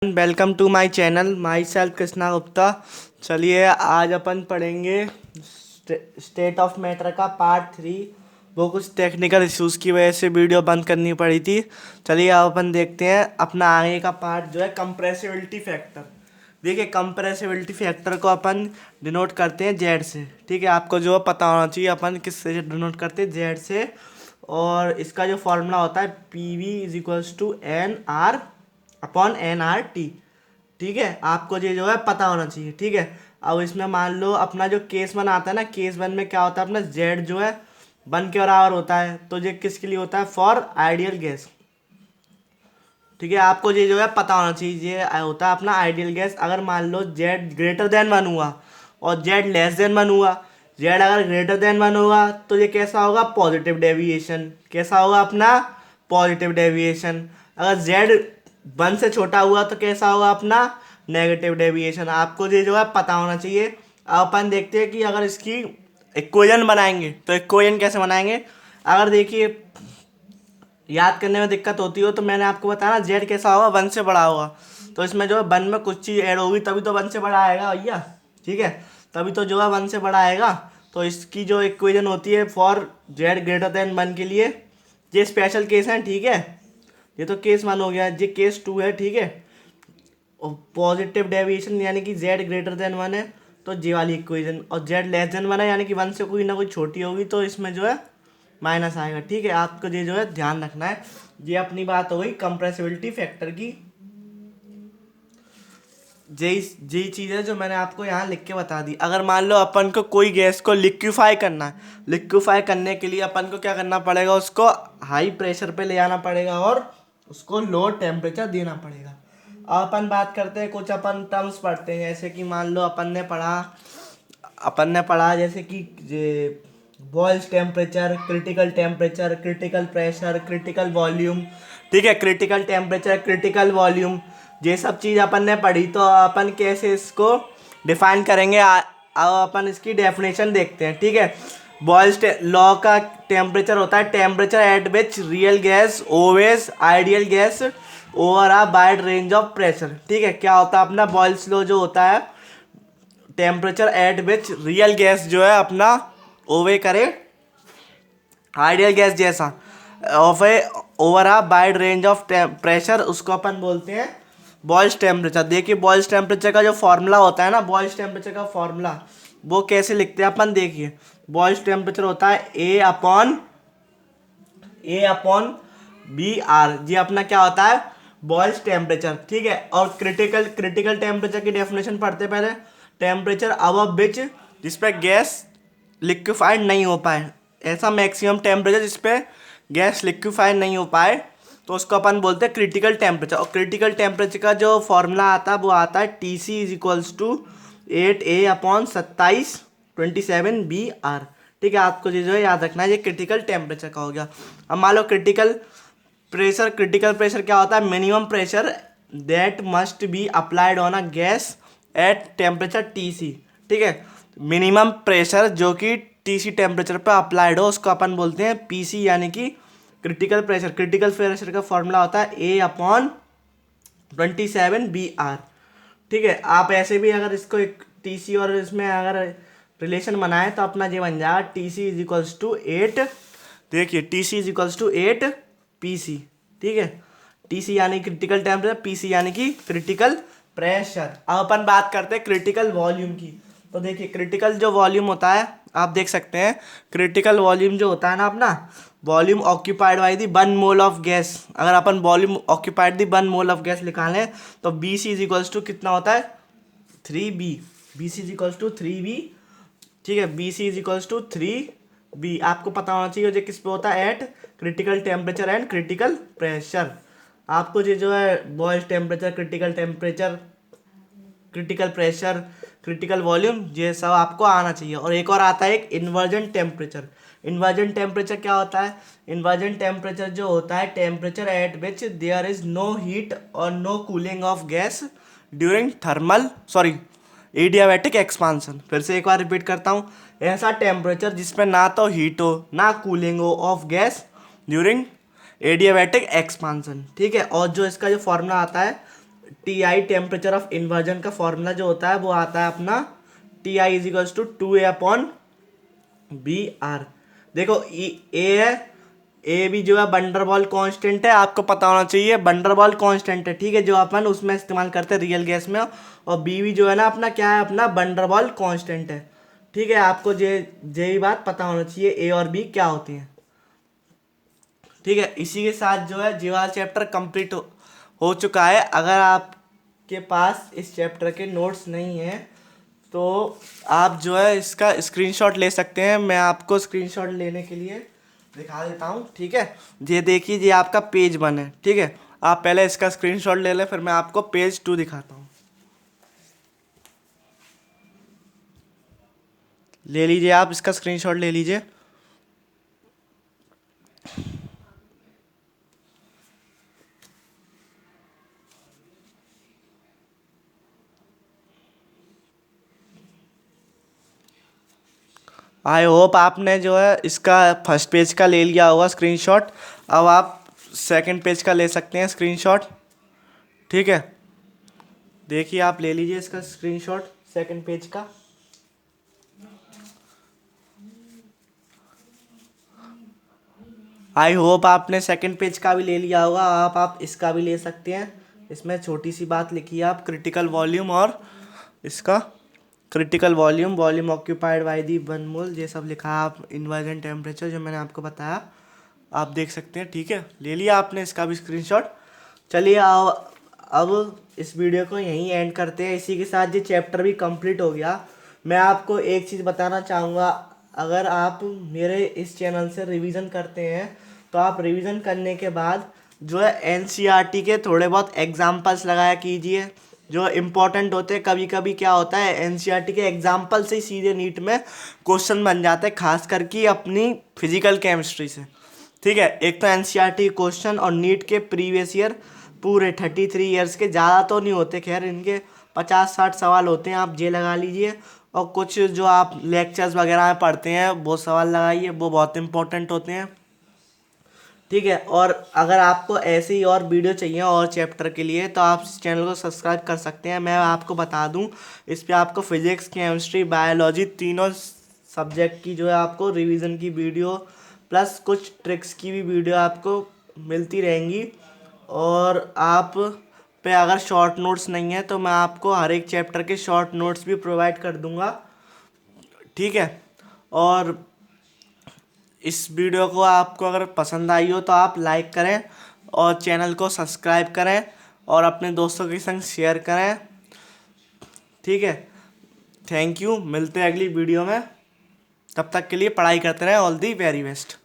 Welcome to my channel myself Krishna Gupta. चलिए आज अपन पढ़ेंगे स्टेट ऑफ मैटर का पार्ट 3। वो कुछ टेक्निकल इश्यूज़ की वजह से वीडियो बंद करनी पड़ी थी। चलिए अब अपन देखते हैं अपना आगे का पार्ट जो है कंप्रेसिबिलिटी फैक्टर। देखिए कंप्रेसिबिलिटी फैक्टर को अपन डिनोट करते हैं जेड से। ठीक है, आपको जो पता होना चाहिए अपन किससे डिनोट करते हैं, जेड से। और इसका जो फॉर्मूला होता है P V is equals to N R upon N R T. ठीक है, आपको ये जो है पता होना चाहिए। ठीक है, अब इसमें मान लो अपना जो केस वन आता है ना, केस वन में क्या होता है अपना जेड जो है 1 के बराबर होता है। तो ये किसके लिए होता है? For ideal gas. ठीक है, आपको ये जो है पता होना चाहिए, ये होता है अपना आइडियल गैस। अगर मान लो जेड ग्रेटर देन 1 हुआ और जेड लेस देन 1 हुआ, जेड अगर ग्रेटर देन 1 होगा तो ये कैसा होगा? Positive deviation. कैसा होगा अपना? Positive deviation. अगर जेड 1 से छोटा हुआ तो कैसा होगा अपना? Negative deviation. आपको ये जो है पता होना चाहिए। अब अपन देखते हैं कि अगर इसकी इक्वेशन बनाएंगे तो इक्वेशन कैसे बनाएंगे। अगर देखिए याद करने में दिक्कत होती हो तो मैंने आपको बताया ना, जेड कैसा होगा? 1 से बड़ा होगा। तो इसमें जो है 1 में कुछ चीज़ ऐड होगी तभी तो 1 से बड़ा आएगा भैया। ठीक है, तभी तो जो है 1 से बड़ा आएगा। तो इसकी जो इक्वेशन होती है फॉर जेड ग्रेटर देन 1 के लिए, ये स्पेशल केस है। ठीक है, ये तो केस 1 हो गया, ये केस 2 है। ठीक है, और पॉजिटिव डेविएशन यानी कि जेड ग्रेटर देन 1 है तो जे वाली इक्वेशन, और जेड लेस देन 1 है यानी कि 1 से कोई ना कोई छोटी होगी तो इसमें जो है माइनस आएगा। ठीक है, आपको ये जो है ध्यान रखना है। ये अपनी बात हो गई कंप्रेसिबिलिटी फैक्टर की। यही चीज़ है जो मैंने आपको यहाँ लिख के बता दी। अगर मान लो अपन को कोई गैस को लिक्विफाई करना है, लिक्विफाई करने के लिए अपन को क्या करना पड़ेगा? उसको हाई प्रेशर पे ले आना पड़ेगा और उसको लो टेम्परेचर देना पड़ेगा। अब अपन बात करते हैं, कुछ अपन टर्म्स पढ़ते हैं। जैसे कि मान लो अपन ने पढ़ा जैसे कि boils temperature, critical pressure, critical volume. ठीक है, क्रिटिकल टेम्परेचर, क्रिटिकल वॉल्यूम, ये सब चीज़ अपन ने पढ़ी। तो अपन कैसे इसको डिफाइन करेंगे? अब अपन इसकी डेफिनेशन देखते हैं। ठीक है, बॉयल्स लॉ का टेम्परेचर होता है temperature at which real gas ओवेज ideal gas over a wide range of pressure. ठीक है, क्या होता है अपना बॉयल्स लॉ जो होता है? Temperature at which real gas जो है अपना ओवे करे आइडियल गैस जैसा of A over a wide range of pressure, उसको अपन बोलते हैं बॉयल्स टेम्परेचर। देखिए बॉयल्स टेम्परेचर का जो फॉर्मूला होता है ना, बॉयल्स टेम्परेचर का फॉर्मूला वो कैसे लिखते हैं अपन? देखिए बॉयल्स टेम्परेचर होता है ए अपॉन बी आर। ये अपना क्या होता है? Boils temperature. ठीक है, और क्रिटिकल टेम्परेचर की डेफिनेशन पढ़ते पहले। टेम्परेचर अबव विच, जिस पे गैस लिक्विफाइड नहीं हो पाए, ऐसा मैक्सिमम टेम्परेचर जिस पे गैस लिक्विफाइड नहीं हो पाए तो उसको अपन बोलते हैं क्रिटिकल टेम्परेचर। और क्रिटिकल टेम्परेचर का जो फॉर्मूला आता है वो आता है T C is equals to 8 A/27 ठीक है, आपको ये जो है याद रखना है, ये क्रिटिकल टेम्परेचर का हो गया। अब मान लो क्रिटिकल प्रेशर क्या होता है? Minimum pressure that must be applied on a gas at temperature T C. ठीक है, मिनिमम प्रेशर जो कि टी सी टेम्परेचर पर अप्लाइड हो उसको अपन बोलते हैं पी सी, यानी कि क्रिटिकल प्रेशर। क्रिटिकल प्रेशर का फॉर्मूला होता है A/27 BR। ठीक है, आप ऐसे भी अगर इसको एक टी सी और इसमें अगर रिलेशन बनाए तो अपना ये बन जाएगा T C is equals to 8। देखिए T C is equals to 8 PC। ठीक है, टी सी यानी क्रिटिकल टेम्परेचर, पी सी यानी कि क्रिटिकल प्रेशर। अब अपन बात करते हैं क्रिटिकल वॉल्यूम की। तो देखिए क्रिटिकल जो वॉल्यूम होता है, आप देख सकते हैं क्रिटिकल वॉल्यूम जो होता है ना अपना, volume occupied by the 1 mole of gas. अगर अपन volume occupied the 1 mole of gas निकालें तो B C is equals to कितना होता है? 3B। B C is equals to 3B। ठीक है, B C is equals to 3B। आपको पता होना चाहिए जो किस पे होता है? Eight critical temperature and critical pressure. आपको ये जो है boils temperature, critical temperature, critical pressure, critical volume, ये सब आपको आना चाहिए। और एक और आता है एक इन्वर्जन टेम्परेचर। इन्वर्जन टेम्परेचर क्या होता है? इन्वर्जन टेम्परेचर जो होता है temperature at which there is no heat और no cooling of gas during adiabatic expansion. फिर से एक बार रिपीट करता हूँ, ऐसा टेम्परेचर जिसमें ना तो हीट हो ना कूलिंग हो of gas during adiabatic expansion. ठीक है, और जो इसका जो फॉर्मूला आता है TI टेम्परेचर ऑफ इन्वर्जन का फॉर्मूला जो होता है वो आता है अपना TI is equals to 2A/BR। देखो ए है, ए भी जो है वंडरवॉल कांस्टेंट है, आपको पता होना चाहिए वंडरवॉल कांस्टेंट है, ठीक है, जो अपन उसमें इस्तेमाल करते हैं रियल गैस में। और बी भी जो है ना अपना क्या है, अपना वंडरवॉल कांस्टेंट है, ठीक है। आपको ये बात पता होना चाहिए ए और बी क्या होती हैं, ठीक है। इसी के साथ जो है ये वाला चैप्टर कंप्लीट हो चुका है। अगर आपके पास इस चैप्टर के नोट्स नहीं हैं तो आप जो है इसका स्क्रीनशॉट ले सकते हैं। मैं आपको स्क्रीनशॉट लेने के लिए दिखा देता हूँ, ठीक है। ये देखिए, ये आपका पेज 1 है, ठीक है। आप पहले इसका स्क्रीनशॉट ले लें, फिर मैं आपको पेज 2 दिखाता हूँ। ले लीजिए, आप इसका स्क्रीनशॉट ले लीजिए। आई होप आपने जो है इसका फर्स्ट पेज का ले लिया होगा स्क्रीनशॉट। अब आप सेकंड पेज का ले सकते हैं स्क्रीनशॉट, ठीक है। देखिए, आप ले लीजिए इसका स्क्रीनशॉट सेकंड पेज का। आई होप आपने सेकंड पेज का भी ले लिया होगा। आप इसका भी ले सकते हैं। इसमें छोटी सी बात लिखी है, आप क्रिटिकल वॉल्यूम और इसका critical volume, volume occupied by the 1 मोल, ये सब लिखा है। आप इन्वर्जन टेम्परेचर जो मैंने आपको बताया आप देख सकते हैं, ठीक है। ले लिया आपने इसका भी स्क्रीनशॉट। चलिए अब इस वीडियो को यहीं एंड करते हैं। इसी के साथ ये चैप्टर भी कंप्लीट हो गया। मैं आपको एक चीज़ बताना चाहूँगा, अगर आप मेरे इस चैनल से रिवीजन करते हैं तो आप रिवीजन करने के बाद जो है NCERT के थोड़े बहुत एग्जाम्पल्स लगाया कीजिए जो इम्पोर्टेंट होते हैं। कभी कभी क्या होता है, NCERT के एग्जाम्पल से ही सीधे नीट में क्वेश्चन बन जाते हैं, खास करके अपनी फिजिकल केमिस्ट्री से, ठीक है। एक तो NCERT क्वेश्चन और नीट के प्रीवियस ईयर पूरे 33 ईयर्स के, ज़्यादा तो नहीं होते, खैर इनके 50-60 सवाल होते हैं, आप ये लगा लीजिए। और कुछ जो आप लेक्चर्स वगैरह में पढ़ते हैं वो सवाल लगाइए, वो बहुत इंपॉर्टेंट होते हैं, ठीक है। और अगर आपको ऐसे ही और वीडियो चाहिए और चैप्टर के लिए तो आप इस चैनल को सब्सक्राइब कर सकते हैं। मैं आपको बता दूं, इस पे आपको फिजिक्स, केमिस्ट्री, बायोलॉजी तीनों सब्जेक्ट की जो है आपको रिवीजन की वीडियो प्लस कुछ ट्रिक्स की भी वीडियो आपको मिलती रहेंगी। और आप पे अगर शॉर्ट नोट्स नहीं है तो मैं आपको हर एक चैप्टर के शॉर्ट नोट्स भी प्रोवाइड कर दूंगा, ठीक है। और इस वीडियो को आपको अगर पसंद आई हो तो आप लाइक करें और चैनल को सब्सक्राइब करें और अपने दोस्तों के संग शेयर करें, ठीक है। थैंक यू, मिलते हैं अगली वीडियो में। तब तक के लिए पढ़ाई करते रहें। All the very best.